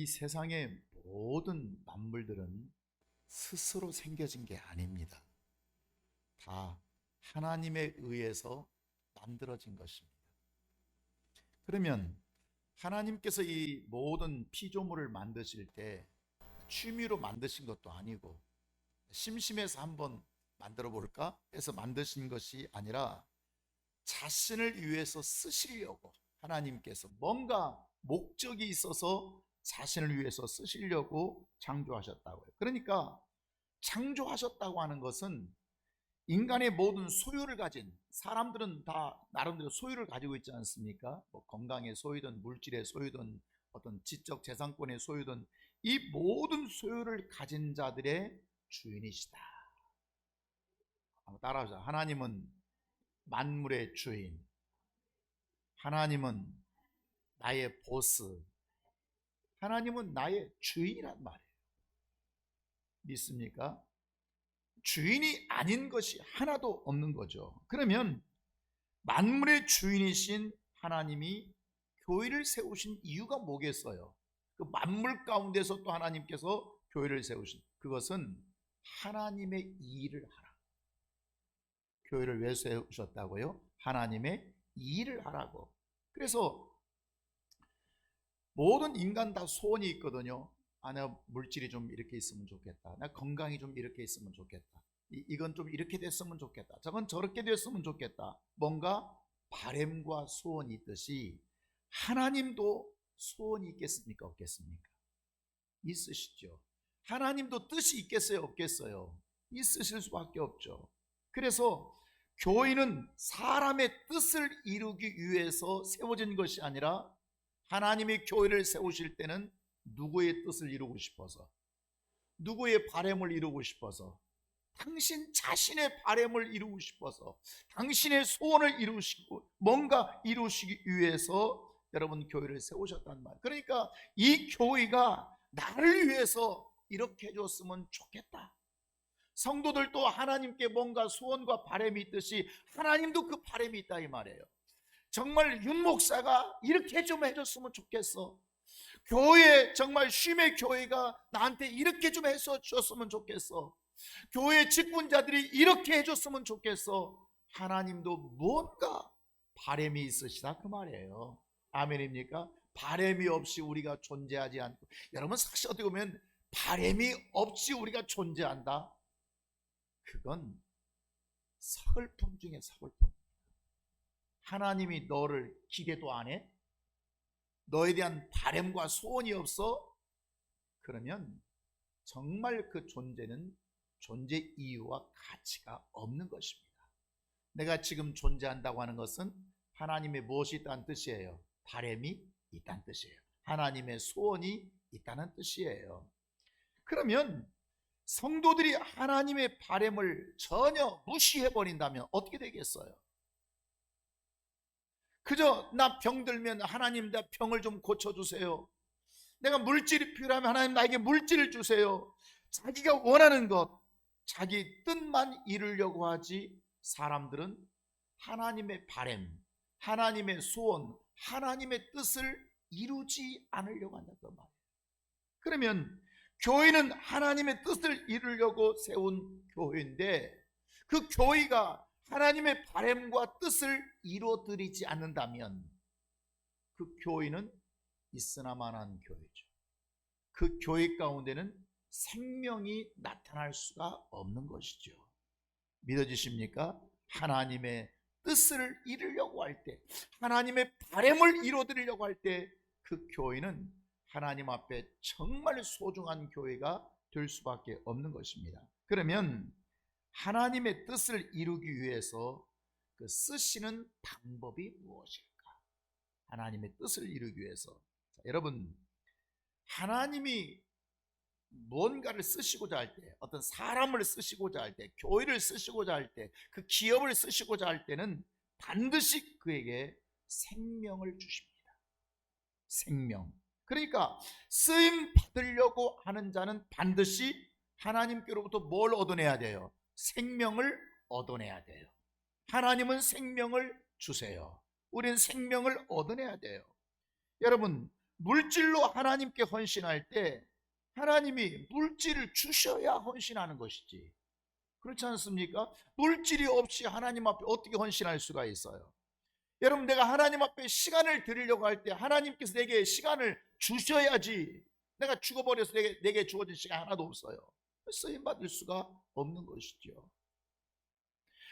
이 세상의 모든 만물들은 스스로 생겨진 게 아닙니다. 다 하나님에 의해서 만들어진 것입니다. 그러면 하나님께서 이 모든 피조물을 만드실 때 취미로 만드신 것도 아니고 심심해서 한번 만들어 볼까 해서 만드신 것이 아니라 자신을 위해서 쓰시려고 하나님께서 뭔가 목적이 있어서 자신을 위해서 쓰시려고 창조하셨다고요. 그러니까 창조하셨다고 하는 것은 인간의 모든 소유를 가진, 사람들은 다 나름대로 소유를 가지고 있지 않습니까? 뭐 건강의 소유든 물질의 소유든 어떤 지적 재산권의 소유든 이 모든 소유를 가진 자들의 주인이시다. 한번 따라하자. 하나님은 만물의 주인, 하나님은 나의 보스, 하나님은 나의 주인이란 말이에요. 믿습니까? 주인이 아닌 것이 하나도 없는 거죠. 그러면 만물의 주인이신 하나님이 교회를 세우신 이유가 뭐겠어요? 그 만물 가운데서 또 하나님께서 교회를 세우신 그것은 하나님의 일을 하라. 교회를 왜 세우셨다고요? 하나님의 일을 하라고. 그래서 모든 인간 다 소원이 있거든요. 아, 나 물질이 좀 이렇게 있으면 좋겠다. 나 건강이 좀 이렇게 있으면 좋겠다. 이건 좀 이렇게 됐으면 좋겠다. 저건 저렇게 됐으면 좋겠다. 뭔가 바램과 소원이 있듯이 하나님도 소원이 있겠습니까? 없겠습니까? 있으시죠. 하나님도 뜻이 있겠어요? 없겠어요? 있으실 수밖에 없죠. 그래서 교회는 사람의 뜻을 이루기 위해서 세워진 것이 아니라 하나님이 교회를 세우실 때는 누구의 뜻을 이루고 싶어서, 누구의 바램을 이루고 싶어서, 당신 자신의 바램을 이루고 싶어서, 당신의 소원을 이루시고 뭔가 이루시기 위해서 여러분 교회를 세우셨단 말이에요. 그러니까 이 교회가 나를 위해서 이렇게 해줬으면 좋겠다. 성도들도 하나님께 뭔가 소원과 바램이 있듯이 하나님도 그 바램이 있다 이 말이에요. 정말 윤 목사가 이렇게 좀 해줬으면 좋겠어. 교회 정말 쉼의 교회가 나한테 이렇게 좀 해줬으면 좋겠어. 교회 직분자들이 이렇게 해줬으면 좋겠어. 하나님도 뭔가 바램이 있으시다 그 말이에요. 아멘입니까? 바램이 없이 우리가 존재하지 않고, 여러분 사실 어떻게 보면 바램이 없이 우리가 존재한다, 그건 서글픔 중에 서글픔. 하나님이 너를 기대도 안 해? 너에 대한 바램과 소원이 없어? 그러면 정말 그 존재는 존재 이유와 가치가 없는 것입니다. 내가 지금 존재한다고 하는 것은 하나님의 무엇이 있다는 뜻이에요? 바램이 있다는 뜻이에요. 하나님의 소원이 있다는 뜻이에요. 그러면 성도들이 하나님의 바램을 전혀 무시해버린다면 어떻게 되겠어요? 그저 나 병들면 하나님 나 병을 좀 고쳐주세요. 내가 물질이 필요하면 하나님 나에게 물질을 주세요. 자기가 원하는 것, 자기 뜻만 이루려고 하지, 사람들은 하나님의 바램, 하나님의 소원, 하나님의 뜻을 이루지 않으려고 한다는 말이에요. 그러면 교회는 하나님의 뜻을 이루려고 세운 교회인데 그 교회가 하나님의 바램과 뜻을 이루어드리지 않는다면 그 교회는 있으나마나한 교회죠. 그 교회 가운데는 생명이 나타날 수가 없는 것이죠. 믿어지십니까? 하나님의 뜻을 이루려고 할 때, 하나님의 바램을 이루어드리려고 할 때 그 교회는 하나님 앞에 정말 소중한 교회가 될 수밖에 없는 것입니다. 그러면 하나님의 뜻을 이루기 위해서 그 쓰시는 방법이 무엇일까? 하나님의 뜻을 이루기 위해서, 자, 여러분 하나님이 뭔가를 쓰시고자 할 때, 어떤 사람을 쓰시고자 할 때, 교회를 쓰시고자 할 때, 그 기업을 쓰시고자 할 때는 반드시 그에게 생명을 주십니다. 생명. 그러니까 쓰임 받으려고 하는 자는 반드시 하나님께로부터 뭘 얻어내야 돼요? 생명을 얻어내야 돼요. 하나님은 생명을 주세요. 우리는 생명을 얻어내야 돼요. 여러분 물질로 하나님께 헌신할 때 하나님이 물질을 주셔야 헌신하는 것이지, 그렇지 않습니까? 물질이 없이 하나님 앞에 어떻게 헌신할 수가 있어요? 여러분, 내가 하나님 앞에 시간을 드리려고 할 때 하나님께서 내게 시간을 주셔야지. 내가 죽어버려서 내게 주어진 시간 하나도 없어요. 쓰임받을 수가 없는 것이죠.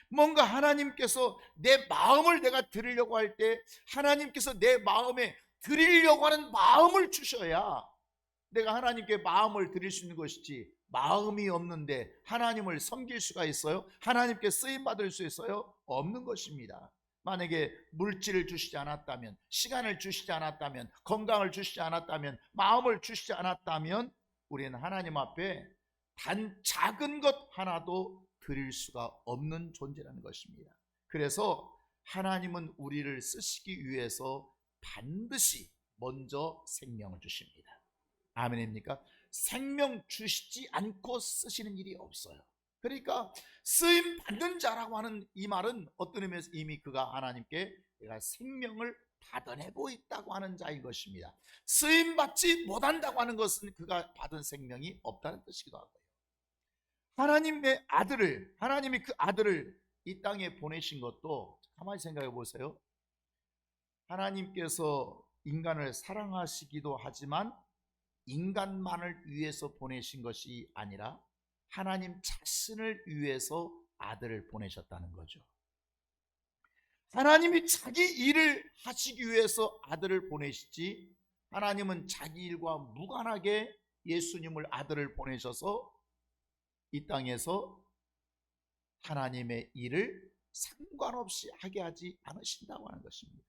뭔가 하나님께서 내 마음을 내가 드리려고 할 때 하나님께서 내 마음에 드리려고 하는 마음을 주셔야 내가 하나님께 마음을 드릴 수 있는 것이지, 마음이 없는데 하나님을 섬길 수가 있어요? 하나님께 쓰임받을 수 있어요? 없는 것입니다. 만약에 물질을 주시지 않았다면, 시간을 주시지 않았다면, 건강을 주시지 않았다면, 마음을 주시지 않았다면 우리는 하나님 앞에 단 작은 것 하나도 드릴 수가 없는 존재라는 것입니다. 그래서 하나님은 우리를 쓰시기 위해서 반드시 먼저 생명을 주십니다. 아멘입니까? 생명 주시지 않고 쓰시는 일이 없어요. 그러니까 쓰임 받는 자라고 하는 이 말은 어떤 의미에서 이미 그가 하나님께 내가 생명을 받아내고 있다고 하는 자인 것입니다. 쓰임 받지 못한다고 하는 것은 그가 받은 생명이 없다는 뜻이기도 하고요. 하나님이 그 아들을 이 땅에 보내신 것도 가만히 생각해 보세요. 하나님께서 인간을 사랑하시기도 하지만 인간만을 위해서 보내신 것이 아니라 하나님 자신을 위해서 아들을 보내셨다는 거죠. 하나님이 자기 일을 하시기 위해서 아들을 보내시지, 하나님은 자기 일과 무관하게 예수님을 아들을 보내셔서 이 땅에서 하나님의 일을 상관없이 하게 하지 않으신다고 하는 것입니다.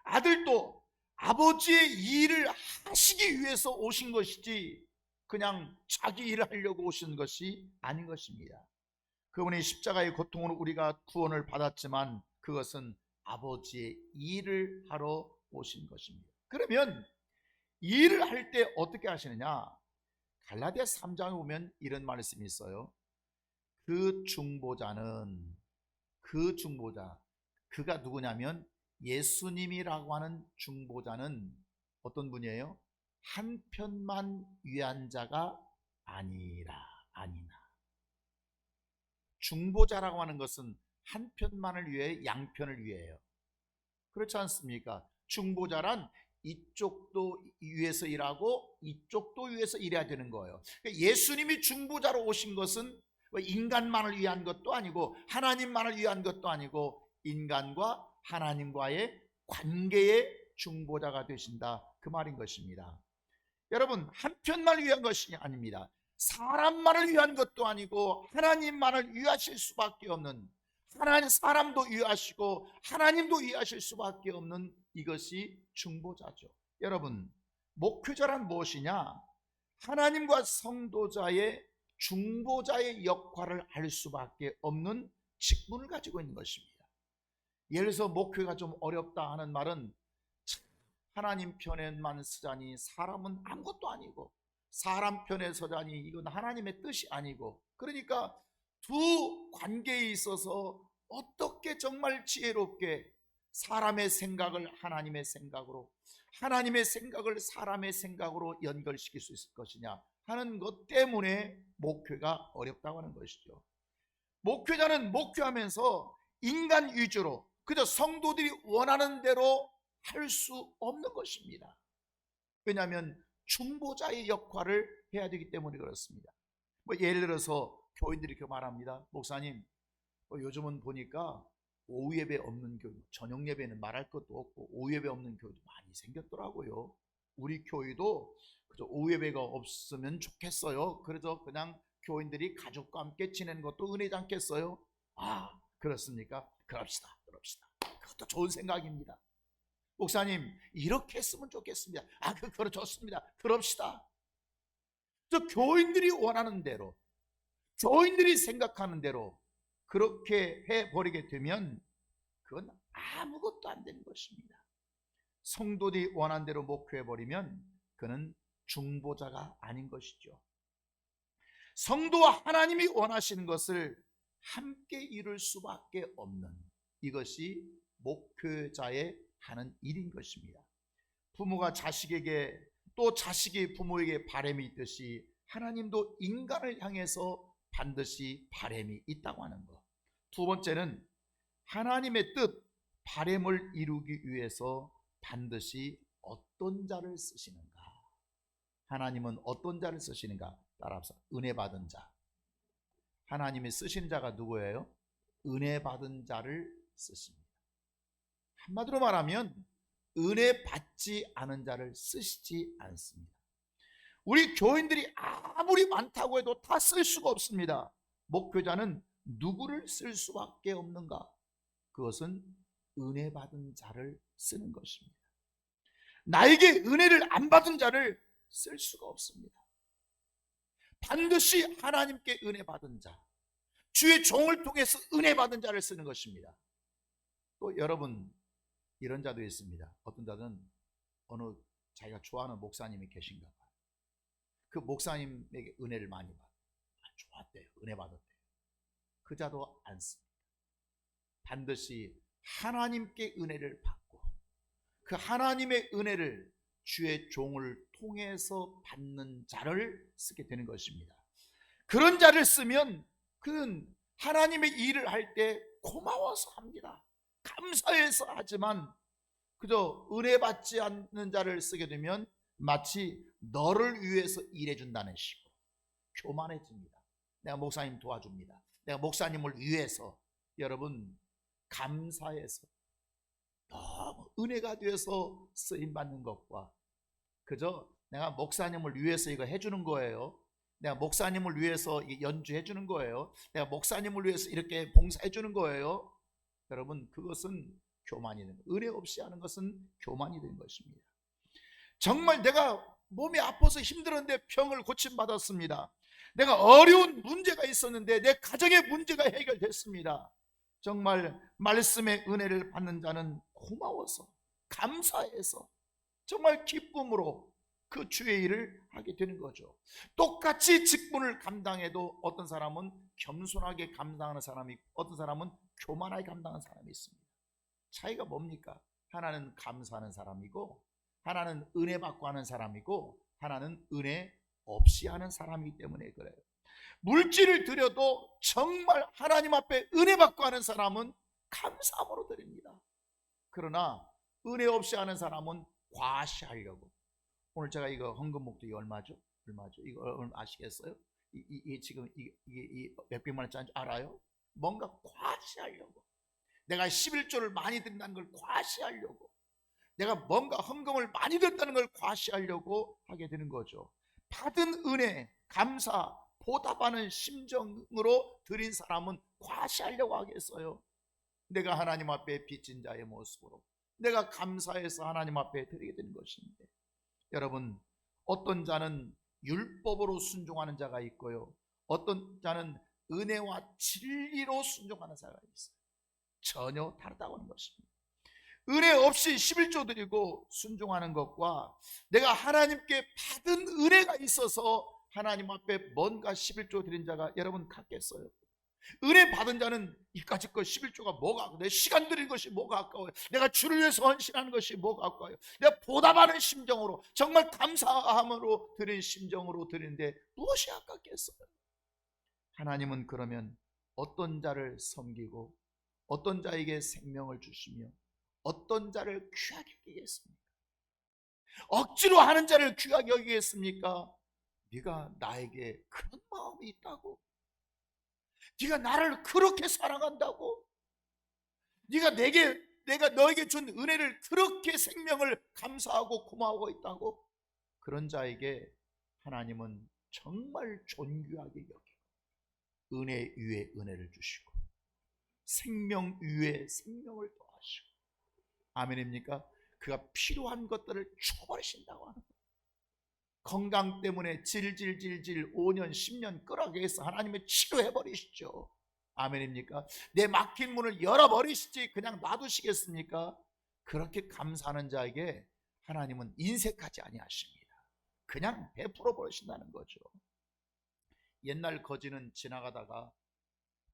아들도 아버지의 일을 하시기 위해서 오신 것이지 그냥 자기 일을 하려고 오신 것이 아닌 것입니다. 그분이 십자가의 고통으로 우리가 구원을 받았지만 그것은 아버지의 일을 하러 오신 것입니다. 그러면 일을 할 때 어떻게 하시느냐? 갈라디아 3장에 보면 이런 말씀이 있어요. 그 중보자, 그가 누구냐면 예수님이라고 하는 중보자는 어떤 분이에요? 한편만 위한 자가 아니나. 중보자라고 하는 것은 한편만을 위해 양편을 위해요. 그렇지 않습니까? 중보자란 이쪽도 위해서 일하고 이쪽도 위해서 일해야 되는 거예요. 예수님이 중보자로 오신 것은 인간만을 위한 것도 아니고 하나님만을 위한 것도 아니고 인간과 하나님과의 관계의 중보자가 되신다, 그 말인 것입니다. 여러분, 한편만을 위한 것이 아닙니다. 사람만을 위한 것도 아니고 하나님만을 위하실 수밖에 없는, 사람도 위하시고 하나님도 위하실 수밖에 없는 이것이 중보자죠. 여러분, 목회자란 무엇이냐? 하나님과 성도자의 중보자의 역할을 할 수밖에 없는 직분을 가지고 있는 것입니다. 예를 들어서 목회가 좀 어렵다 하는 말은 하나님 편에만 서자니 사람은 아무것도 아니고, 사람 편에 서자니 이건 하나님의 뜻이 아니고, 그러니까 두 관계에 있어서 어떻게 정말 지혜롭게 사람의 생각을 하나님의 생각으로, 하나님의 생각을 사람의 생각으로 연결시킬 수 있을 것이냐 하는 것 때문에 목회가 어렵다고 하는 것이죠. 목회자는 목회하면서 인간 위주로 그저 성도들이 원하는 대로 할 수 없는 것입니다. 왜냐하면 중보자의 역할을 해야 되기 때문에 그렇습니다. 예를 들어서 교인들이 이렇게 말합니다. 목사님, 요즘은 보니까 오후 예배 없는 교회, 저녁 예배는 말할 것도 없고 오후 예배 없는 교회도 많이 생겼더라고요. 우리 교회도 그저 오후 예배가 없으면 좋겠어요. 그래서 그냥 교인들이 가족과 함께 지내는 것도 은혜지 않겠어요? 아, 그렇습니까? 그럽시다. 그것도 좋은 생각입니다. 목사님, 이렇게 했으면 좋겠습니다. 그거 좋습니다. 그럽시다. 저 교인들이 원하는 대로, 교인들이 생각하는 대로 그렇게 해버리게 되면 그건 아무것도 안 되는 것입니다. 성도들이 원하는 대로 목회해버리면 그는 중보자가 아닌 것이죠. 성도와 하나님이 원하시는 것을 함께 이룰 수밖에 없는, 이것이 목회자의 하는 일인 것입니다. 부모가 자식에게 또 자식이 부모에게 바람이 있듯이 하나님도 인간을 향해서 반드시 바람이 있다고 하는 것. 두 번째는 하나님의 뜻, 바람을 이루기 위해서 반드시 어떤 자를 쓰시는가. 하나님은 어떤 자를 쓰시는가? 따라합시다. 은혜 받은 자. 하나님이 쓰신 자가 누구예요? 은혜 받은 자를 쓰십니다. 한마디로 말하면 은혜 받지 않은 자를 쓰시지 않습니다. 우리 교인들이 아무리 많다고 해도 다 쓸 수가 없습니다. 목회자는 누구를 쓸 수밖에 없는가? 그것은 은혜 받은 자를 쓰는 것입니다. 나에게 은혜를 안 받은 자를 쓸 수가 없습니다. 반드시 하나님께 은혜 받은 자, 주의 종을 통해서 은혜 받은 자를 쓰는 것입니다. 또 여러분, 이런 자도 있습니다. 어떤 자는 어느 자기가 좋아하는 목사님이 계신가 봐요. 그 목사님에게 은혜를 많이 받아요. 좋았대요. 은혜 받았대요. 그 자도 안 씁니다. 반드시 하나님께 은혜를 받고 그 하나님의 은혜를 주의 종을 통해서 받는 자를 쓰게 되는 것입니다. 그런 자를 쓰면 그는 하나님의 일을 할 때 고마워서 합니다. 감사해서 하지만 그저 은혜 받지 않는 자를 쓰게 되면 마치 너를 위해서 일해준다는 식으로 교만해집니다. 내가 목사님 도와줍니다. 내가 목사님을 위해서. 여러분, 감사해서 너무 은혜가 되어서 쓰임받는 것과 그저 내가 목사님을 위해서 이거 해주는 거예요, 내가 목사님을 위해서 연주해 주는 거예요, 내가 목사님을 위해서 이렇게 봉사해 주는 거예요, 여러분, 그것은 교만이 되는 거예요. 은혜 없이 하는 것은 교만이 되는 것입니다. 정말 내가 몸이 아파서 힘들었는데 병을 고침받았습니다. 내가 어려운 문제가 있었는데 내 가정의 문제가 해결됐습니다. 정말 말씀의 은혜를 받는 자는 고마워서 감사해서 정말 기쁨으로 그 주의 일을 하게 되는 거죠. 똑같이 직분을 감당해도 어떤 사람은 겸손하게 감당하는 사람이 있고 어떤 사람은 교만하게 감당하는 사람이 있습니다. 차이가 뭡니까? 하나는 감사하는 사람이고 하나는 은혜 받고 하는 사람이고 하나는 은혜 없이 하는 사람이기 때문에 그래요. 물질을 드려도 정말 하나님 앞에 은혜 받고 하는 사람은 감사함으로 드립니다. 그러나 은혜 없이 하는 사람은 과시하려고. 오늘 제가 이거 헌금 목록이 얼마죠? 이거 얼마 아시겠어요? 지금 이게 몇백만 원짜리 알아요? 뭔가 과시하려고. 내가 11조를 많이 든다는 걸 과시하려고, 내가 뭔가 헌금을 많이 든다는 걸 과시하려고 하게 되는 거죠. 받은 은혜, 감사, 보답하는 심정으로 드린 사람은 과시하려고 하겠어요? 내가 하나님 앞에 빚진 자의 모습으로 내가 감사해서 하나님 앞에 드리게 되는 것인데, 여러분, 어떤 자는 율법으로 순종하는 자가 있고요, 어떤 자는 은혜와 진리로 순종하는 자가 있어요. 전혀 다르다고 하는 것입니다. 은혜 없이 11조 드리고 순종하는 것과 내가 하나님께 받은 은혜가 있어서 하나님 앞에 뭔가 11조 드린 자가 여러분 같겠어요? 은혜 받은 자는 이까짓 것 11조가 뭐가 아까워요? 내 시간 드린 것이 뭐가 아까워요? 내가 주를 위해서 헌신하는 것이 뭐가 아까워요? 내가 보답하는 심정으로 정말 감사함으로 드린 심정으로 드리는데 무엇이 아깝겠어요? 하나님은 그러면 어떤 자를 섬기고 어떤 자에게 생명을 주시며 어떤 자를 귀하게 여기겠습니까? 억지로 하는 자를 귀하게 여기겠습니까? 네가 나에게 그런 마음이 있다고? 네가 나를 그렇게 사랑한다고? 내가 너에게 준 은혜를 그렇게 생명을 감사하고 고마워하고 있다고? 그런 자에게 하나님은 정말 존귀하게 여기고 은혜 위에 은혜를 주시고 생명 위에 생명을 더하시고, 아멘입니까? 그가 필요한 것들을 줘버리신다고 하는 거예요. 건강 때문에 질질질질 5년 10년 끌어가게 해서 하나님의 치료해버리시죠. 아멘입니까? 내 막힌 문을 열어버리시지 그냥 놔두시겠습니까? 그렇게 감사하는 자에게 하나님은 인색하지 아니하십니다. 그냥 베풀어 버리신다는 거죠. 옛날 거지는 지나가다가,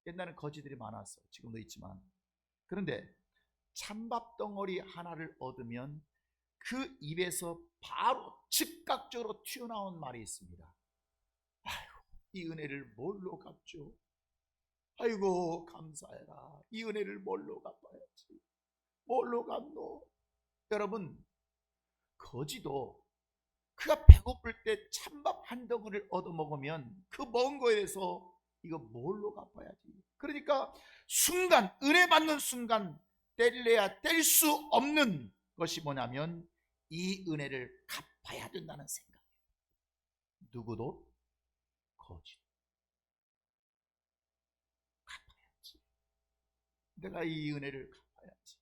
옛날엔 거지들이 많았어요. 지금도 있지만, 그런데 찬밥 덩어리 하나를 얻으면 그 입에서 바로 즉각적으로 튀어나온 말이 있습니다. 아이고, 이 은혜를 뭘로 갚죠? 아이고, 감사해라. 이 은혜를 뭘로 갚아야지? 뭘로 갚노? 여러분, 거지도 그가 배고플 때 찬밥 한 덩어리를 얻어먹으면 그 먹은 거에 대해서 이거 뭘로 갚아야지? 그러니까 순간, 은혜 받는 순간 때릴래야 뗄 수 없는 것이 뭐냐면 이 은혜를 갚아야 된다는 생각. 누구도? 거지도 갚아야지. 내가 이 은혜를 갚아야지.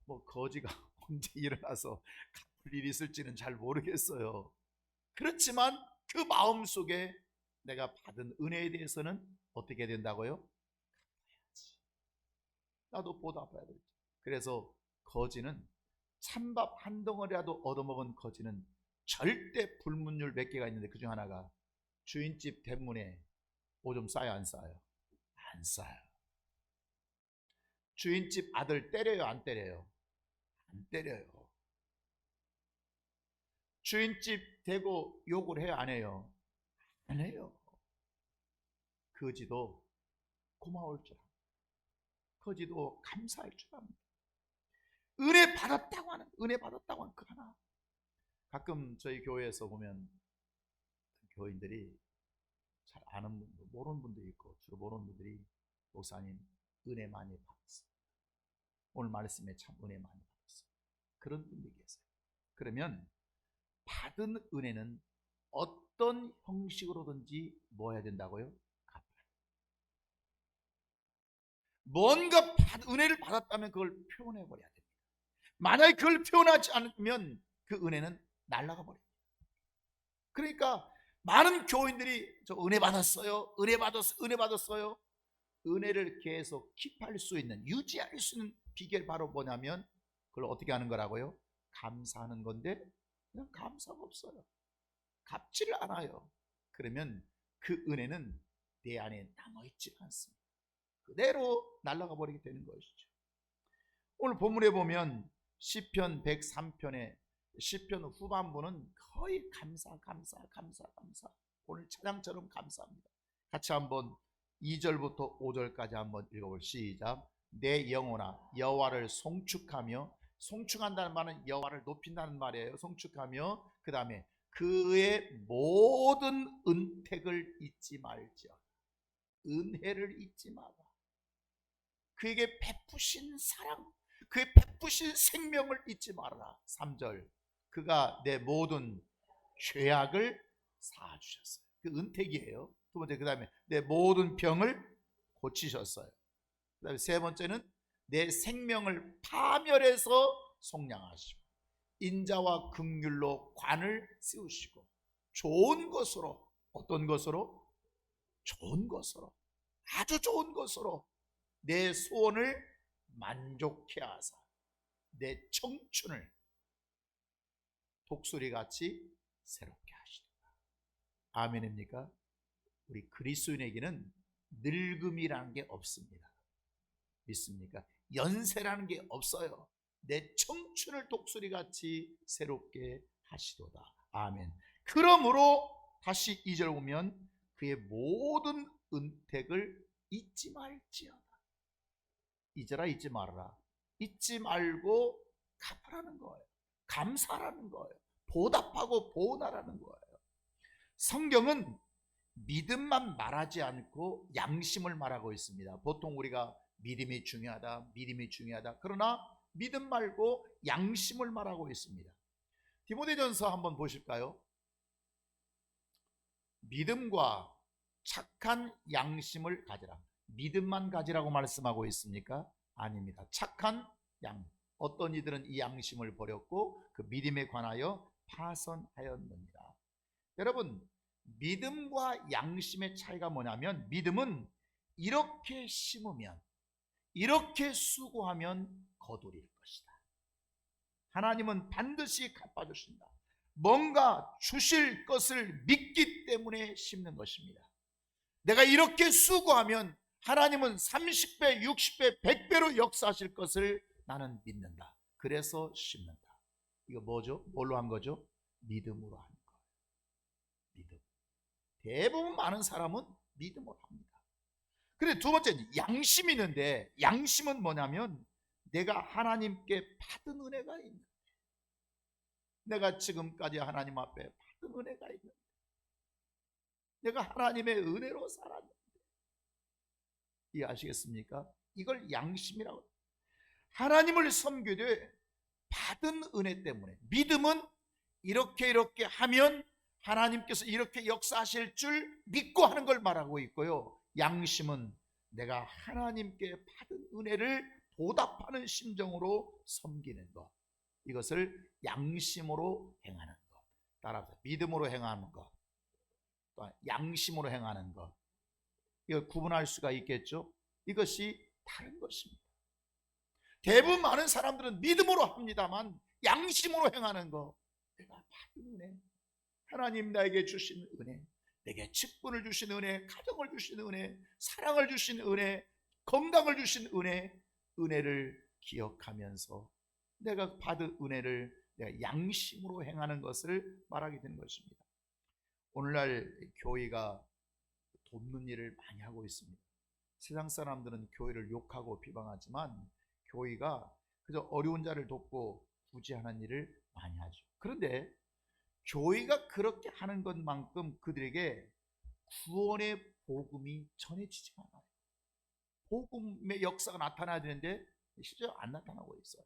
뭐 거지가 언제 일어나서 갚을 일이 있을지는 잘 모르겠어요. 그렇지만 그 마음속에 내가 받은 은혜에 대해서는 어떻게 된다고요? 갚아야지. 나도 보답해야 되지. 그래서 거지는 찬밥 한 덩어리라도 얻어먹은 거지는 절대 불문율 몇 개가 있는데 그중 하나가 주인집 대문에 오줌 싸요, 안 싸요? 안 싸요. 주인집 아들 때려요, 안 때려요? 안 때려요. 주인집 대고 욕을 해요, 안 해요? 안 해요. 거지도 고마울 줄 압니다. 거지도 감사할 줄 압니다. 은혜 받았다고 하는 그 하나. 가끔 저희 교회에서 보면 교인들이 잘 아는 분도 모르는 분도 있고 주로 모르는 분들이 목사님 은혜 많이 받았어요. 오늘 말씀에 참 은혜 많이 받았어요. 그런 분들이 계세요. 그러면 받은 은혜는 어떤 형식으로든지 뭐 해야 된다고요? 갚아야 돼요. 뭔가 은혜를 받았다면 그걸 표현해버려야 됩니다. 만약에 그걸 표현하지 않으면 그 은혜는 날아가 버려요. 그러니까 많은 교인들이 저 은혜 받았어요, 은혜 받았어요. 은혜를 계속 킵할 수 있는, 유지할 수 있는 비결 바로 뭐냐면 그걸 어떻게 하는 거라고요? 감사하는 건데 그냥 감사가 없어요. 갚지를 않아요. 그러면 그 은혜는 내 안에 남아있지 않습니다. 그대로 날아가 버리게 되는 것이죠. 오늘 본문에 보면 시편 103편에 시편 후반부는 거의 감사. 오늘 찬양처럼 감사합니다. 같이 한번 2절부터 5절까지 한번 읽어볼. 시작. 내 영혼아 여호와를 송축하며, 송축한다는 말은 여호와를 높인다는 말이에요. 송축하며 그 다음에 그의 모든 은택을 잊지 말지어다. 은혜를 잊지 마라. 그에게 베푸신 사랑, 그의 베푸신 생명을 잊지 말아라. 3절. 그가 내 모든 죄악을 사하주셨어요. 그 은택이에요. 두 번째, 그 다음에 내 모든 병을 고치셨어요. 그 다음에 세 번째는 내 생명을 파멸해서 속량하시고 인자와 긍휼로 관을 세우시고 좋은 것으로, 어떤 것으로? 좋은 것으로, 아주 좋은 것으로 내 소원을 만족해 하사 내 청춘을 독수리같이 새롭게 하시리라. 아멘입니까? 우리 그리스도인에게는 늙음이라는 게 없습니다. 믿습니까? 연세라는 게 없어요. 내 청춘을 독수리같이 새롭게 하시도다. 아멘. 그러므로 다시 2절 보면 그의 모든 은택을 잊지 말지어다. 잊어라, 잊지 말아라. 잊지 말고 갚으라는 거예요. 감사라는 거예요. 보답하고 보은하라는 거예요. 성경은 믿음만 말하지 않고 양심을 말하고 있습니다. 보통 우리가 믿음이 중요하다, 그러나 믿음 말고 양심을 말하고 있습니다. 디모데전서 한번 보실까요? 믿음과 착한 양심을 가지라. 믿음만 가지라고 말씀하고 있습니까? 아닙니다. 착한 양, 어떤 이들은 이 양심을 버렸고 그 믿음에 관하여 파선하였느니라. 여러분, 믿음과 양심의 차이가 뭐냐면 믿음은 이렇게 심으면, 이렇게 수고하면 거두릴 것이다. 하나님은 반드시 갚아주신다. 뭔가 주실 것을 믿기 때문에 심는 것입니다. 내가 이렇게 수고하면 하나님은 30배, 60배, 100배로 역사하실 것을 나는 믿는다. 그래서 심는다. 이거 뭐죠? 뭘로 한 거죠? 믿음으로 한 거예요. 믿음. 대부분 많은 사람은 믿음으로 합니다. 그리고 두 번째, 양심이 있는데, 양심은 뭐냐면 내가 하나님께 받은 은혜가 있는, 내가 지금까지 하나님 앞에 받은 은혜가 있는, 내가 하나님의 은혜로 살았는데, 이해하시겠습니까? 이걸 양심이라고 해요. 하나님을 섬기되 받은 은혜 때문에, 믿음은 이렇게 하면 하나님께서 이렇게 역사하실 줄 믿고 하는 걸 말하고 있고요, 양심은 내가 하나님께 받은 은혜를 보답하는 심정으로 섬기는 것, 이것을 양심으로 행하는 것. 따라서 믿음으로 행하는 것, 또 양심으로 행하는 것, 이걸 구분할 수가 있겠죠? 이것이 다른 것입니다. 대부분 많은 사람들은 믿음으로 합니다만 양심으로 행하는 것, 내가 받은 은혜, 하나님 나에게 주신 은혜, 내게 직분을 주신 은혜, 가정을 주신 은혜, 사랑을 주신 은혜, 건강을 주신 은혜, 은혜를 기억하면서 내가 받은 은혜를 내가 양심으로 행하는 것을 말하게 되는 것입니다. 오늘날 교회가 돕는 일을 많이 하고 있습니다. 세상 사람들은 교회를 욕하고 비방하지만 교회가 그저 어려운 자를 돕고 구제하는 일을 많이 하죠. 그런데 교회가 그렇게 하는 것만큼 그들에게 구원의 복음이 전해지지 않아요. 복음의 역사가 나타나야 되는데 실제로 안 나타나고 있어요.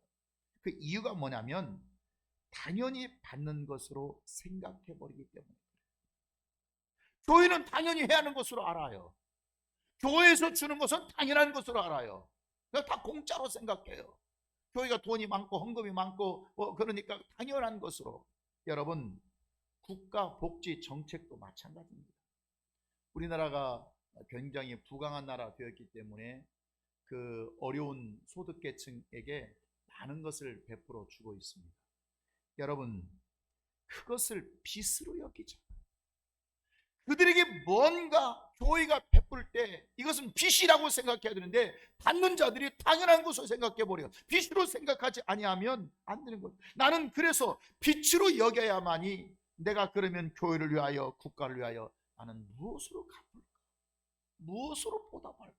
그 이유가 뭐냐면 당연히 받는 것으로 생각해버리기 때문에. 교회는 당연히 해야 하는 것으로 알아요. 교회에서 주는 것은 당연한 것으로 알아요. 다 공짜로 생각해요. 교회가 돈이 많고 헌금이 많고 그러니까 당연한 것으로. 여러분, 국가 복지 정책도 마찬가지입니다. 우리나라가 굉장히 부강한 나라 되었기 때문에 그 어려운 소득계층에게 많은 것을 베풀어 주고 있습니다. 여러분, 그것을 빚으로 여기죠. 그들에게 뭔가 교회가 베풀 때 이것은 빚이라고 생각해야 되는데 받는 자들이 당연한 것으로 생각해 버려요. 빚으로 생각하지 아니하면 안 되는 거예요. 나는 그래서 빚으로 여겨야만이 내가 그러면 교회를 위하여, 국가를 위하여 나는 무엇으로 갚을까, 무엇으로 보답할까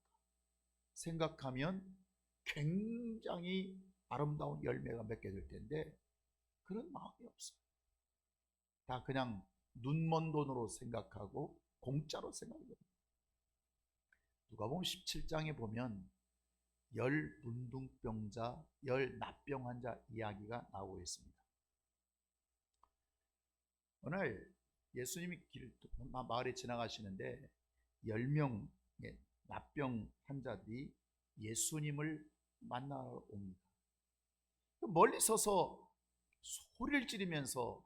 생각하면 굉장히 아름다운 열매가 맺게 될 텐데 그런 마음이 없어요. 다 그냥 눈먼 돈으로 생각하고 공짜로 생각해요. 누가복음 17장에 보면 열 문둥병자, 열 납병 환자 이야기가 나오고 있습니다. 오늘 예수님이 마을에 지나가시는데 10명의 납병 환자들이 예수님을 만나러 옵니다. 멀리 서서 소리를 지르면서,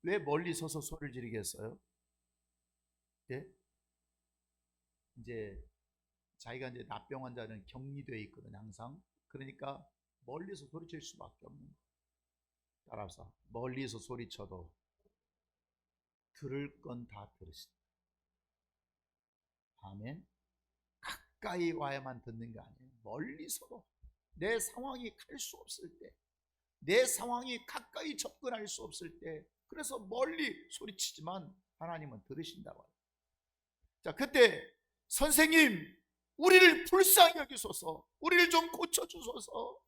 왜 멀리 서서 소리를 지르겠어요? 예? 이제 자기가 이제 납병 환자는 격리되어 있거든요, 항상. 그러니까 멀리서 소리칠 수밖에 없는 거예요. 따라서 멀리서 소리쳐도 들을 건 다 들으신다. 아멘. 가까이 와야만 듣는 게 아니에요. 멀리서도 내 상황이 갈 수 없을 때, 내 상황이 가까이 접근할 수 없을 때, 그래서 멀리 소리치지만 하나님은 들으신다고 해요. 자, 그때 선생님, 우리를 불쌍히 여기소서, 우리를 좀 고쳐주소서.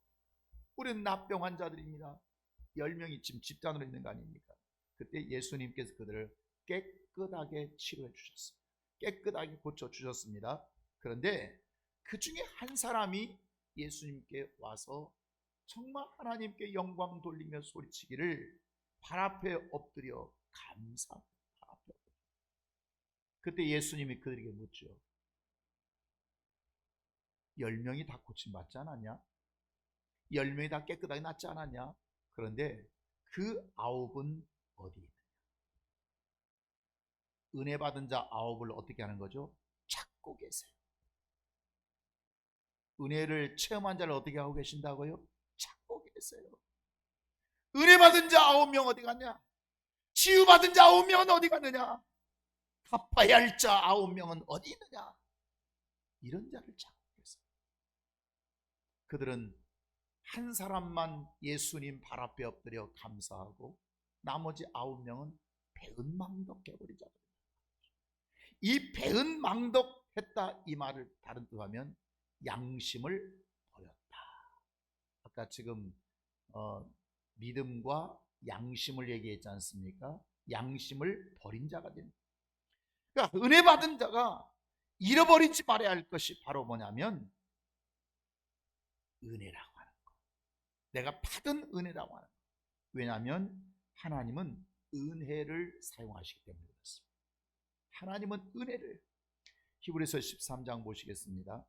우리는 납병 환자들입니다. 10명이 지금 집단으로 있는 거 아닙니까? 그때 예수님께서 그들을 깨끗하게 치료해 주셨습니다. 깨끗하게 고쳐주셨습니다. 그런데 그 중에 한 사람이 예수님께 와서 정말 하나님께 영광 돌리며 소리치기를 발 앞에 엎드려 감사합니다. 그때 예수님이 그들에게 묻죠. 10명이 다 고침받지 않았냐? 10명이 다 깨끗하게 낫지 않았냐? 그런데 그 9은 어디 있느냐? 은혜 받은 자 9을 어떻게 하는 거죠? 찾고 계세요. 은혜를 체험한 자를 어떻게 하고 계신다고요? 찾고 계세요. 은혜 받은 자 9명 어디 갔냐? 치유받은 자 9명은 어디 갔느냐? 갚아야 할 자 9명은 어디 있느냐? 이런 자를 찾고 계세요. 그들은 한 사람만 예수님 발 앞에 엎드려 감사하고 나머지 9명은 배은망덕해버린 자들. 이 배은망덕했다 이 말을 다른 뜻 하면 양심을 버렸다. 아까 지금 믿음과 양심을 얘기했지 않습니까? 양심을 버린 자가 됩니다. 그러니까 은혜 받은 자가 잃어버리지 말아야 할 것이 바로 뭐냐면 은혜라고 하는 거. 내가 받은 은혜라고 하는 거. 왜냐하면 하나님은 은혜를 사용하시기 때문에 그렇습니다. 하나님은 은혜를. 히브리서 13장 보시겠습니다.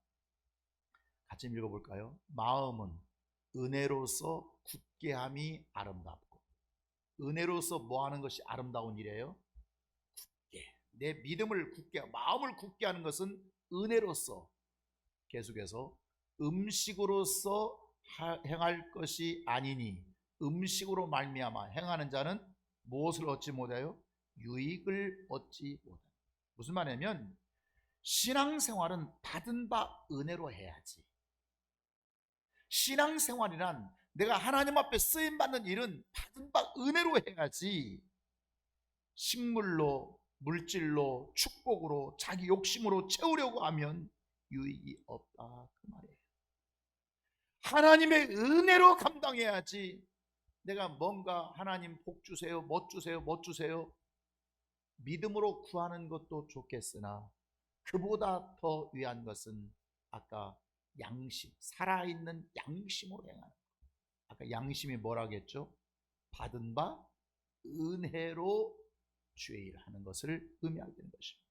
같이 읽어볼까요? 마음은 은혜로서 굳게함이 아름답고. 은혜로서 뭐 하는 것이 아름다운 일이에요? 굳게. 내 믿음을 굳게, 마음을 굳게 하는 것은 은혜로서. 계속해서 음식으로서 행할 것이 아니니 음식으로 말미암아 행하는 자는 무엇을 얻지 못해요? 유익을 얻지 못해요. 무슨 말이냐면 신앙생활은 받은 바 은혜로 해야지. 신앙생활이란 내가 하나님 앞에 쓰임받는 일은 받은 바 은혜로 해야지 식물로, 물질로, 축복으로, 자기 욕심으로 채우려고 하면 유익이 없다 그 말이에요. 하나님의 은혜로 감당해야지. 내가 뭔가 하나님 복 주세요, 못 주세요, 못 주세요 믿음으로 구하는 것도 좋겠으나 그보다 더 위한 것은 아까 양심, 살아있는 양심으로 행하는 것. 아까 양심이 뭐라겠죠? 받은 바 은혜로 주의 일을 하는 것을 의미하게 되는 것입니다.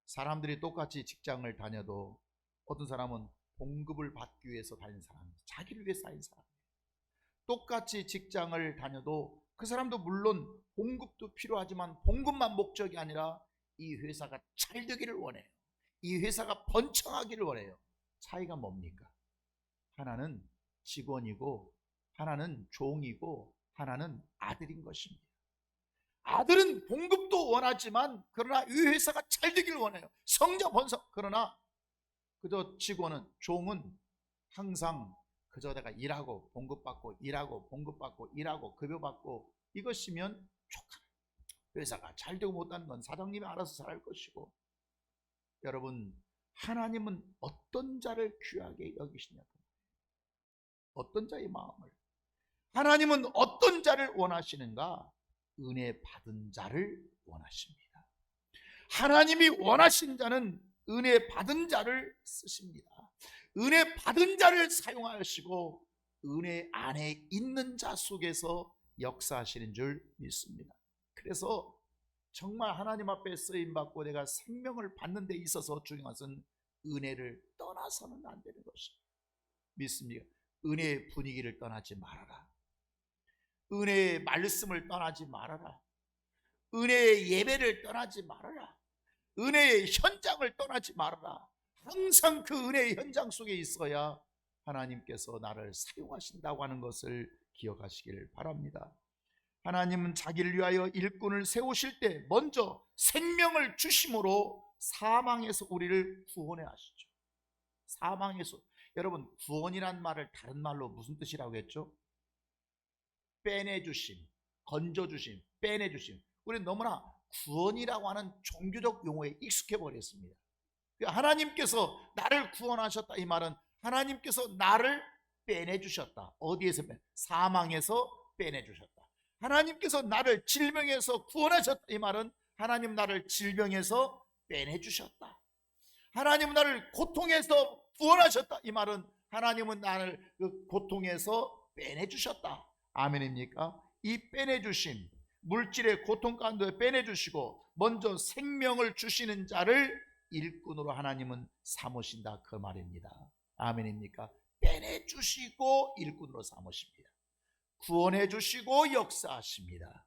사람들이 똑같이 직장을 다녀도 어떤 사람은 봉급을 받기 위해서 다니는 사람입니다. 자기를 위해서 다니는 사람이에요. 똑같이 직장을 다녀도 그 사람도 물론 봉급도 필요하지만 봉급만 목적이 아니라 이 회사가 잘 되기를 원해요. 이 회사가 번창하기를 원해요. 차이가 뭡니까? 하나는 직원이고 하나는 종이고 하나는 아들인 것입니다. 아들은 봉급도 원하지만 그러나 이 회사가 잘 되기를 원해요. 성장 번성. 그러나 그저 직원은, 종은 항상 그저 내가 일하고 봉급받고 일하고 봉급받고 일하고 급여받고 이것이면 좋다. 회사가 잘 되고 못하는 건 사장님이 알아서 잘할 것이고. 여러분, 하나님은 어떤 자를 귀하게 여기시냐고. 어떤 자의 마음을. 하나님은 어떤 자를 원하시는가? 은혜 받은 자를 원하십니다. 하나님이 원하신 자는 은혜 받은 자를 쓰십니다. 은혜 받은 자를 사용하시고 은혜 안에 있는 자 속에서 역사하시는 줄 믿습니다. 그래서 정말 하나님 앞에 쓰임받고 내가 생명을 받는 데 있어서 중요한 것은 은혜를 떠나서는 안 되는 것입니다. 믿습니까? 은혜의 분위기를 떠나지 말아라. 은혜의 말씀을 떠나지 말아라. 은혜의 예배를 떠나지 말아라. 은혜의 현장을 떠나지 말아라. 항상 그 은혜의 현장 속에 있어야 하나님께서 나를 사용하신다고 하는 것을 기억하시길 바랍니다. 하나님은 자기를 위하여 일꾼을 세우실 때 먼저 생명을 주심으로 사망에서 우리를 구원해 하시죠. 사망에서. 여러분, 구원이란 말을 다른 말로 무슨 뜻이라고 했죠? 빼내주심, 건져주심, 빼내주심. 우리는 너무나 구원이라고 하는 종교적 용어에 익숙해 버렸습니다. 하나님께서 나를 구원하셨다 이 말은 하나님께서 나를 빼내주셨다. 어디에서 사망에서 빼내주셨다. 하나님께서 나를 질병에서 구원하셨다 이 말은 하나님 나를 질병에서 빼내주셨다. 하나님은 나를 고통에서 구원하셨다 이 말은 하나님은 나를 그 고통에서 빼내주셨다. 아멘입니까? 이 빼내주심, 물질의 고통 가운데 빼내주시고 먼저 생명을 주시는 자를 일꾼으로 하나님은 삼으신다 그 말입니다. 아멘입니까? 빼내주시고 일꾼으로 삼으십니다. 구원해 주시고 역사하십니다.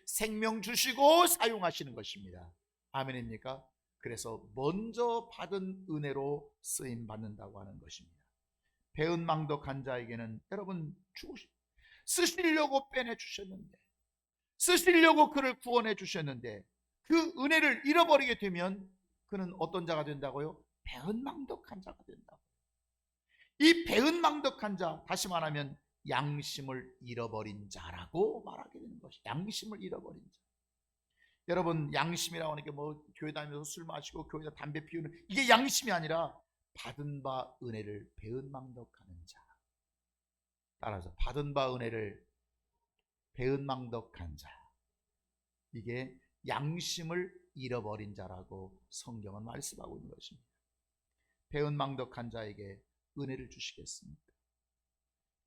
생명 주시고 사용하시는 것입니다. 아멘입니까? 그래서 먼저 받은 은혜로 쓰임 받는다고 하는 것입니다. 배은망덕한 자에게는 여러분 쓰시려고 빼내 주셨는데, 쓰시려고 그를 구원해 주셨는데 그 은혜를 잃어버리게 되면 그는 어떤 자가 된다고요? 배은망덕한 자가 된다고. 이 배은망덕한 자, 다시 말하면 양심을 잃어버린 자라고 말하게 되는 것이, 양심을 잃어버린 자. 여러분, 양심이라고 하는 게 뭐 교회 다니면서 술 마시고 교회에서 담배 피우는, 이게 양심이 아니라 받은 바 은혜를 배은망덕하는 자. 따라서 받은 바 은혜를 배은망덕한 자, 이게 양심을 잃어버린 자라고 성경은 말씀하고 있는 것입니다. 배은망덕한 자에게 은혜를 주시겠습니까?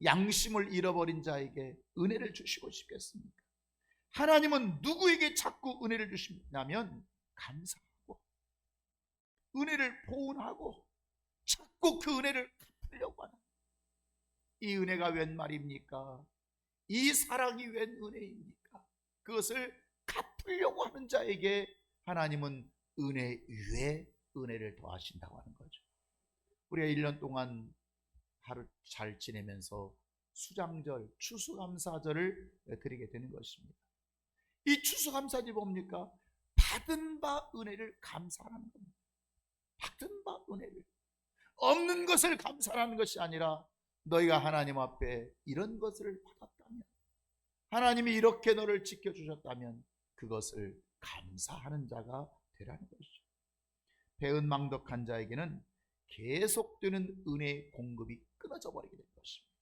양심을 잃어버린 자에게 은혜를 주시고 싶겠습니까? 하나님은 누구에게 자꾸 은혜를 주시냐면 감사하고 은혜를 보은하고 자꾸 그 은혜를 갚으려고 하는, 이 은혜가 웬 말입니까? 이 사랑이 웬 은혜입니까? 그것을 갚으려고 하는 자에게 하나님은 은혜 위에 은혜를 더하신다고 하는 거죠. 우리가 1년 동안 하루 잘 지내면서 수장절, 추수감사절을 드리게 되는 것입니다. 이 추수감사절이 뭡니까? 받은 바 은혜를 감사하는 겁니다. 받은 바 은혜를, 없는 것을 감사하는 것이 아니라 너희가 하나님 앞에 이런 것을 받았다면, 하나님이 이렇게 너를 지켜주셨다면 그것을 감사하는 자가 되라는 것이죠. 배은망덕한 자에게는 계속되는 은혜의 공급이 끊어져 버리게 될 것입니다.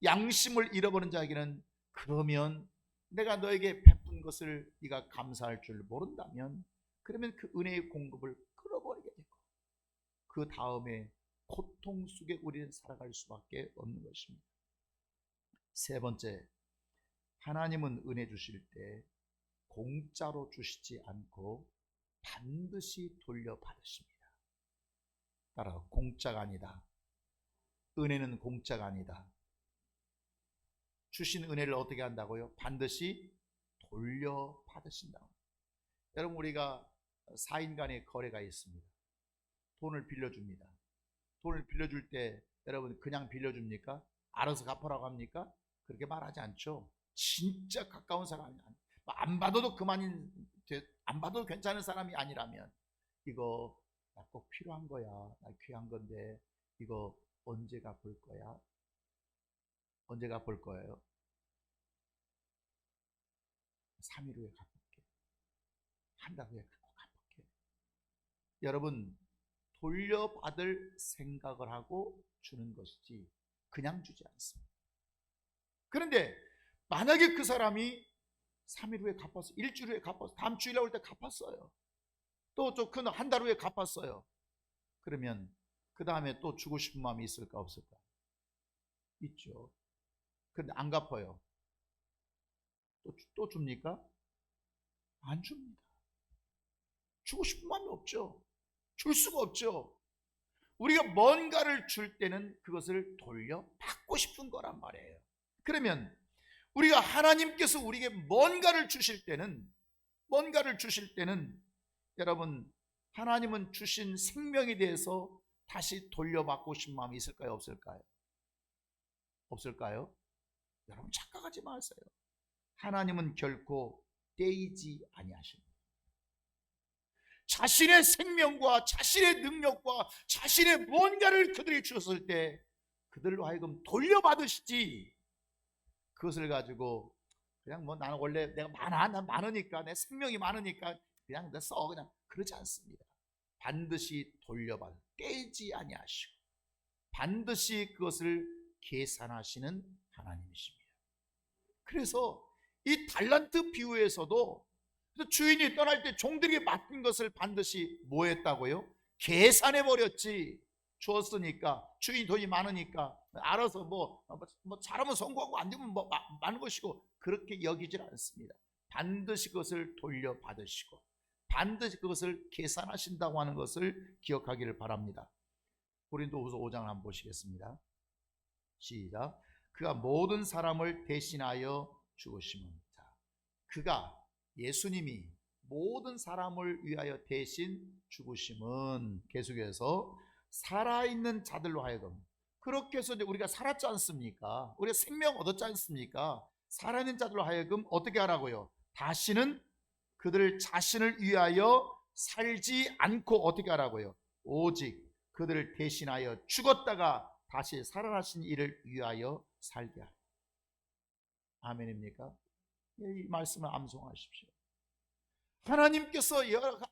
양심을 잃어버린 자에게는, 그러면 내가 너에게 베푼 것을 네가 감사할 줄 모른다면 그러면 그 은혜의 공급을 끊어버리게 되고 그 다음에 고통 속에 우리는 살아갈 수밖에 없는 것입니다. 세 번째, 하나님은 은혜 주실 때 공짜로 주시지 않고 반드시 돌려받으십니다. 따라 공짜가 아니다. 은혜는 공짜가 아니다. 주신 은혜를 어떻게 한다고요? 반드시 돌려받으신다고. 여러분, 우리가 4인 간의 거래가 있습니다. 돈을 빌려줍니다. 돈을 빌려줄 때 여러분 그냥 빌려줍니까? 알아서 갚으라고 합니까? 그렇게 말하지 않죠. 진짜 가까운 사람이 안 받아도 그만인, 안 받아도 괜찮은 사람이 아니라면, 이거 나 꼭 필요한 거야, 나 귀한 건데 이거 언제 갚을 거야? 언제 갚을 거예요? 3일 후에 갚을게, 한 달 후에 갚을게. 여러분, 돌려받을 생각을 하고 주는 것이지 그냥 주지 않습니다. 그런데 만약에 그 사람이 3일 후에 갚았어, 일주일 후에 갚았어, 다음 주일에 올 때 갚았어요, 또 큰 한 달 후에 갚았어요. 그러면 그 다음에 또 주고 싶은 마음이 있을까 없을까? 있죠. 그런데 안 갚아요. 또 줍니까? 안 줍니다. 주고 싶은 마음이 없죠. 줄 수가 없죠. 우리가 뭔가를 줄 때는 그것을 돌려받고 싶은 거란 말이에요. 그러면 우리가 하나님께서 우리에게 뭔가를 주실 때는 여러분, 하나님은 주신 생명에 대해서 다시 돌려받고 싶은 마음이 있을까요 없을까요? 없을까요? 여러분, 착각하지 마세요. 하나님은 결코 떼이지 아니하십니다. 자신의 생명과 자신의 능력과 자신의 뭔가를 그들이 주었을 때 그들로 하여금 돌려받으시지, 그것을 가지고 그냥 뭐 나는 원래 내가 난 많으니까, 내 생명이 많으니까 그냥 내 써, 그냥 그러지 않습니다. 반드시 돌려받아 떼지 아니하시고 반드시 그것을 계산하시는 하나님이십니다. 그래서 이 달란트 비유에서도 주인이 떠날 때 종들에게 맡긴 것을 반드시 뭐 했다고요? 계산해 버렸지. 주었으니까, 주인이 돈이 많으니까 알아서 뭐 잘하면 성공하고 안 되면 뭐 많은 것이고, 그렇게 여기질 않습니다. 반드시 그것을 돌려받으시고 반드시 그것을 계산하신다고 하는 것을 기억하기를 바랍니다. 고린도후서 5장을 한번 보시겠습니다. 시작. 그가 모든 사람을 대신하여 죽으심은, 그가, 예수님이 모든 사람을 위하여 대신 죽으심은, 계속해서 살아있는 자들로 하여금, 그렇게 해서 이제 우리가 살았지 않습니까? 우리가 생명 얻었지 않습니까? 살아있는 자들로 하여금 어떻게 하라고요? 다시는 그들 자신을 위하여 살지 않고 어떻게 하라고요? 오직 그들을 대신하여 죽었다가 다시 살아나신 이를 위하여 살게 하라. 아멘입니까? 이 말씀을 암송하십시오. 하나님께서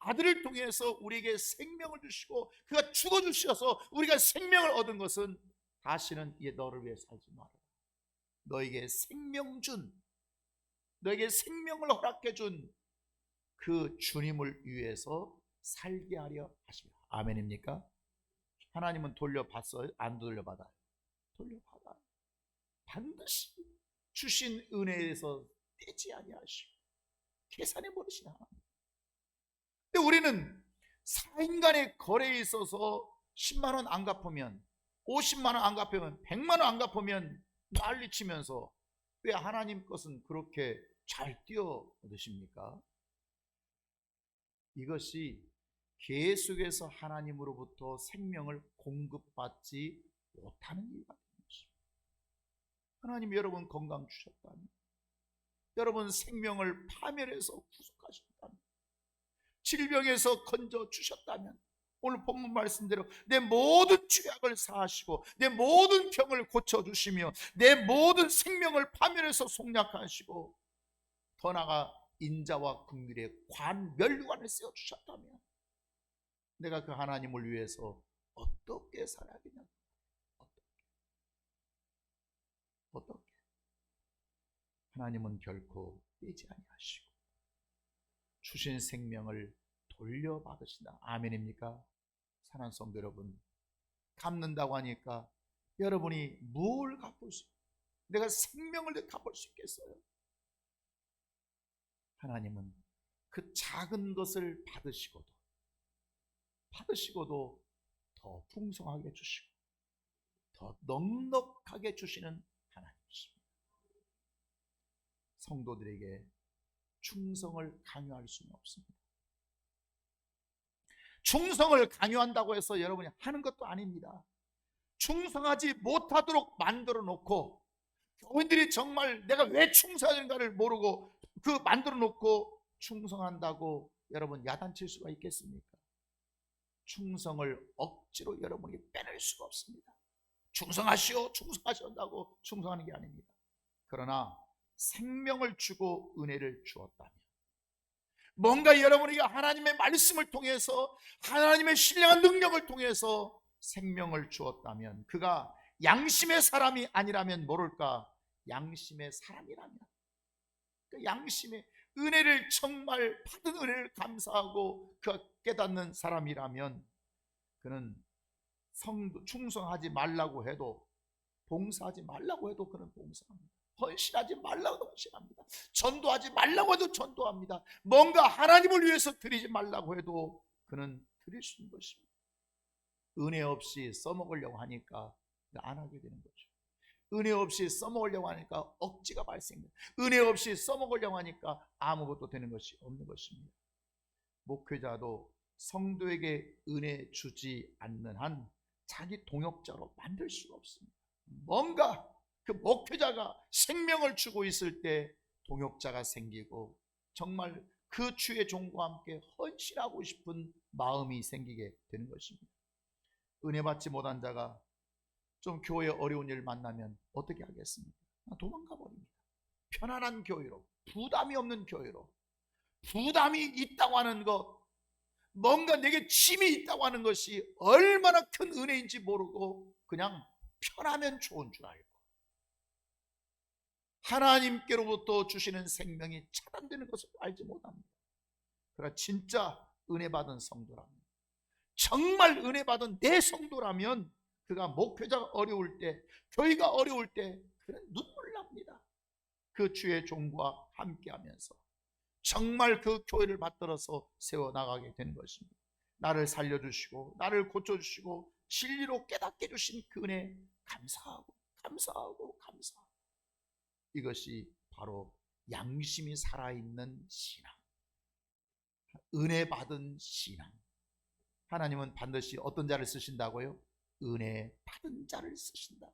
아들을 통해서 우리에게 생명을 주시고 그가 죽어주셔서 우리가 생명을 얻은 것은 다시는 너를 위해 살지 마라. 너에게 너에게 생명을 허락해 준 그 주님을 위해서 살게 하려 하십니다. 아멘입니까? 하나님은 돌려받어요? 안 돌려받아요? 돌려받아요. 반드시 주신 은혜에서 떼지 아니하시고 계산해 버리시나. 근데 우리는 사인간의 거래에 있어서 10만 원 안 갚으면, 50만 원 안 갚으면, 100만 원 안 갚으면 난리치면서 왜 하나님 것은 그렇게 잘 뛰어드십니까? 이것이 계속해서 하나님으로부터 생명을 공급받지 못하는 이유가 되는 것입니다. 하나님 여러분 건강 주셨다면, 여러분 생명을 파멸해서 구속하셨다면, 질병에서 건져 주셨다면, 오늘 본문 말씀대로 내 모든 죄악을 사하시고 내 모든 병을 고쳐주시며 내 모든 생명을 파멸해서 속량하시고 더 나아가 인자와 긍휼의 관멸관을 세워주셨다면 내가 그 하나님을 위해서 어떻게 살아야겠냐? 어떻게? 하나님은 결코 빼지 아니하시고 주신 생명을 돌려받으신다. 아멘입니까? 사랑하는 성도 여러분, 갚는다고 하니까 여러분이 뭘 갚을 수, 내가 생명을 갚을 수 있겠어요? 하나님은 그 작은 것을 받으시고도 더 풍성하게 주시고 더 넉넉하게 주시는 하나님이십니다. 성도들에게 충성을 강요할 수는 없습니다. 충성을 강요한다고 해서 여러분이 하는 것도 아닙니다. 충성하지 못하도록 만들어 놓고 교인들이 정말 내가 왜 충성하는가를 모르고 그 만들어 놓고 충성한다고 여러분 야단칠 수가 있겠습니까? 충성을 억지로 여러분이 빼낼 수가 없습니다. 충성하시오 충성하신다고 충성하는 게 아닙니다. 그러나 생명을 주고 은혜를 주었다면, 뭔가 여러분이 하나님의 말씀을 통해서 하나님의 신령한 능력을 통해서 생명을 주었다면, 그가 양심의 사람이 아니라면 모를까 양심의 사람이라면, 그 양심의 은혜를 정말 받은 은혜를 감사하고 그가 깨닫는 사람이라면 그는 충성하지 말라고 해도, 봉사하지 말라고 해도 그는 봉사합니다. 헌신하지 말라고 해도 헌신합니다. 전도하지 말라고 해도 전도합니다. 뭔가 하나님을 위해서 드리지 말라고 해도 그는 드릴 수 있는 것입니다. 은혜 없이 써먹으려고 하니까 안 하게 되는 거죠. 은혜 없이 써먹으려고 하니까 억지가 발생돼요. 은혜 없이 써먹으려고 하니까 아무것도 되는 것이 없는 것입니다. 목회자도 성도에게 은혜 주지 않는 한 자기 동역자로 만들 수가 없습니다. 뭔가 그 목회자가 생명을 주고 있을 때 동역자가 생기고 정말 그 주의 종과 함께 헌신하고 싶은 마음이 생기게 되는 것입니다. 은혜 받지 못한 자가 좀 교회에 어려운 일을 만나면 어떻게 하겠습니까? 도망가 버립니다. 편안한 교회로, 부담이 없는 교회로, 부담이 있다고 하는 것, 뭔가 내게 짐이 있다고 하는 것이 얼마나 큰 은혜인지 모르고 그냥 편하면 좋은 줄 알고 하나님께로부터 주시는 생명이 차단되는 것을 알지 못합니다. 그러나 진짜 은혜 받은 성도라면, 정말 은혜 받은 내 성도라면 그가 목회자가 어려울 때, 교회가 어려울 때 그는 눈물 납니다. 그 주의 종과 함께하면서 정말 그 교회를 받들어서 세워나가게 되는 것입니다. 나를 살려주시고 나를 고쳐주시고 진리로 깨닫게 해주신 그 은혜 감사하고 감사하고 감사하고, 이것이 바로 양심이 살아있는 신앙, 은혜 받은 신앙. 하나님은 반드시 어떤 자를 쓰신다고요? 은혜 받은 자를 쓰신다.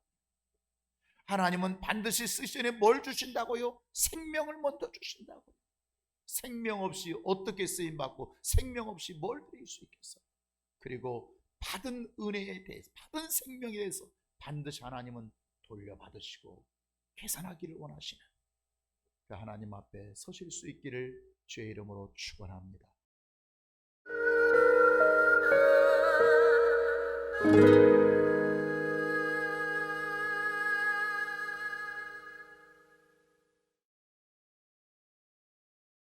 하나님은 반드시 쓰시는 뭘 주신다고요? 생명을 먼저 주신다고요. 생명 없이 어떻게 쓰임받고 생명 없이 뭘 드릴 수 있겠어요? 그리고 받은 은혜에 대해서, 받은 생명에 대해서 반드시 하나님은 돌려받으시고 계산하기를 원하시는 그 하나님 앞에 서실 수 있기를 주의 이름으로 축원합니다.